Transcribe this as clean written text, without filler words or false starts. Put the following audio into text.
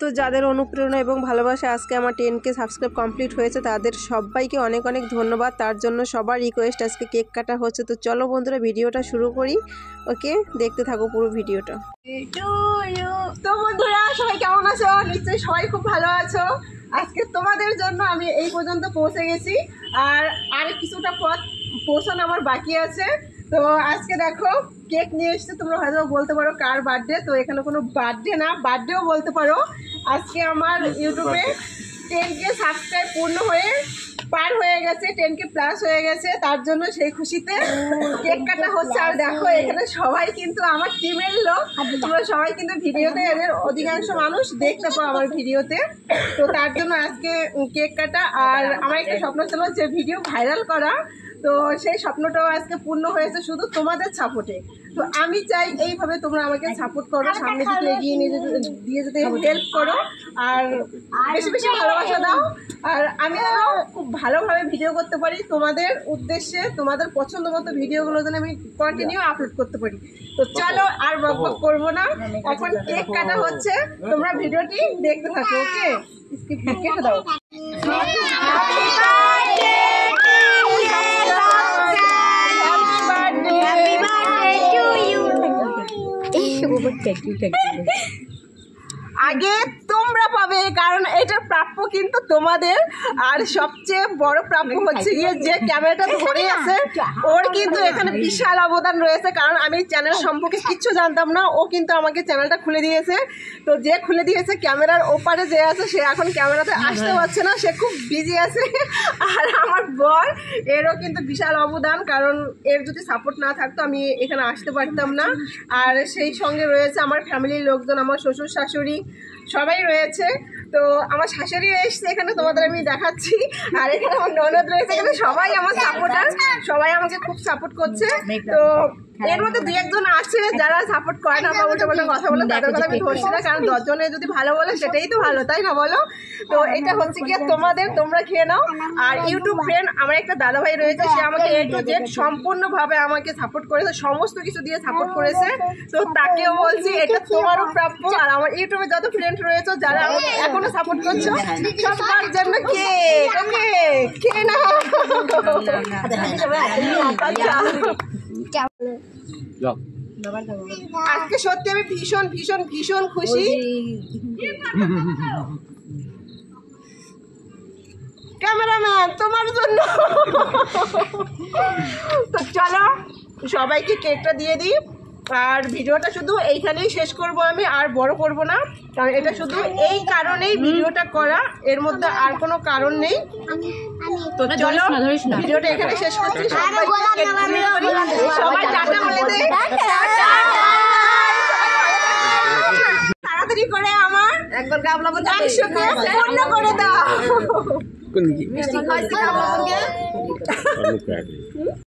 তো যাদের অনুপ্রেরণা এবং ভালোবাসা আজকে আমার 10K সাবস্ক্রাইব কমপ্লিট হয়েছে তাদের সবাইকে অনেক অনেক ধন্যবাদ। তার জন্য সবার রিকোয়েস্ট আজকে কেক কাটা হচ্ছে। তো চলো বন্ধুরা ভিডিওটা শুরু করি। ওকে, দেখতে থাকো পুরো ভিডিওটা। তো বন্ধুরা সবাই কেমন আছো? নিশ্চয়ই সবাই খুব ভালো আছো। আজকে তোমাদের জন্য আমি এই পর্যন্ত পৌঁছে গেছি, আর কিছুটা পথ পৌঁছানো আমার বাকি আছে। তো আজকে দেখো কেক নিয়ে এসছে। তোমরা হয়তো বলতে পারো কার বার্থডে, তো এখানে কোনো বার্থডে না, বার্থডেও বলতে পারো। আজকে আমার ইউটিউবে 10K সাবস্ক্রাইব পূর্ণ হয়ে পার হয়ে গেছে, 10K প্লাস হয়ে গেছে। তার জন্য সেই খুশিতে কেক কাটা হচ্ছে। আর দেখো এখানে সবাই কিন্তু আমার টিমের লোক, তোমরা সবাই কিন্তু ভিডিওতে এদের অধিকাংশ মানুষ দেখতে পাও আমার ভিডিওতে। তো তার জন্য আজকে কেক কাটা। আর আমার একটা স্বপ্ন ছিল যে ভিডিও ভাইরাল করা, তো সেই স্বপ্নটাও আজকে পূর্ণ হয়েছে শুধু তোমাদের সাপোর্টে। তো আমি চাই এইভাবে তোমরা আমাকে সাপোর্ট করো, সামনে দিকে এগিয়ে নিয়ে দিয়ে যেতে হেল্প করো, আর বেশি বেশি ভালোবাসা দাও। আর আমি যেন খুব ভালোভাবে ভিডিও করতে পারি তোমাদের উদ্দেশ্যে, তোমাদের পছন্দ মতো ভিডিওগুলো যেন আমি কন্টিনিউ আপলোড করতে পারি। তো চলো আর বকবক করবো না, এখন কেক কাটা হচ্ছে, তোমরা ভিডিওটি দেখতে থাকো। ওকে, স্কিপ কেটে দাও। আগে তোমরা পাবে, কারণ এটা প্রাপ্য কিন্তু তোমাদের। আর সবচেয়ে বড় প্রাপ্য হচ্ছে গিয়ে যে ক্যামেরাটা ধরে আছে ওর কিন্তু এখানে বিশাল অবদান রয়েছে, কারণ আমি চ্যানেল সম্পর্কে কিচ্ছু জানতাম না, ও কিন্তু আমাকে চ্যানেলটা খুলে দিয়েছে। তো যে খুলে দিয়েছে ক্যামেরার ওপারে যে আছে সে এখন ক্যামেরাতে আসতে পারছে না, সে খুব বিজি আছে। আর আমার বর, এরও কিন্তু বিশাল অবদান, কারণ এর যদি সাপোর্ট না থাকতো আমি এখানে আসতে পারতাম না। আর সেই সঙ্গে রয়েছে আমার ফ্যামিলির লোকজন, আমার শ্বশুর শাশুড়ি সবাই রয়েছে। তো আমার শাশুড়িও এসছে এখানে, তোমাদের আমি দেখাচ্ছি। আর এখানে আমার ননদ রয়েছে, এখানে সবাই আমার সাপোর্টার, সবাই আমাকে খুব সাপোর্ট করছে। তো এর মধ্যে দু একজন আছে যারা সাপোর্ট করে না, উল্টো পাল্টা কথা বলে, তাদের কথা আমি ধরছি না, কারণ 10 জনে যদি ভালো বলে সেটাই তো ভালো, তাই না বলো? তো এটা হচ্ছে গিয়ে তোমাদের, তোমরা খেয়ে নাও। আর ইউটিউব ফ্রেন্ড আমার একটা দাদাভাই রয়েছে, সে আমাকে A to Z সম্পূর্ণভাবে আমাকে সাপোর্ট করেছে, সমস্ত কিছু দিয়ে সাপোর্ট করেছে। তো তাকেও বলছি এটা তোমারও প্রাপ্য। আর আমার ইউটিউবে যত ফ্রেন্ড রয়েছে যারা আমাকে এখনো সাপোর্ট করছো, সবার জন্য কেক। ওকে, খেয়ে নাও। আজকে সত্যি আমি ভীষণ ভীষণ ভীষণ খুশি। ক্যামেরাম্যান তোমার জন্য। তো চলো সবাইকে কেকটা দিয়ে দিই, আর ভিডিওটা শুধু এইখানেই শেষ করব আমি, আর বড় করব না, কারণ এটা শুধু এই কারণেই ভিডিওটা করা, এর মধ্যে আর কোনো কারণ নেই। তো চলো ভিডিওটা এখানে শেষ করছি। সবাই টাটা বলে দে, তাড়াতাড়ি করে আমার একবার গাবলা বলে 100কে পূর্ণ করে দাও।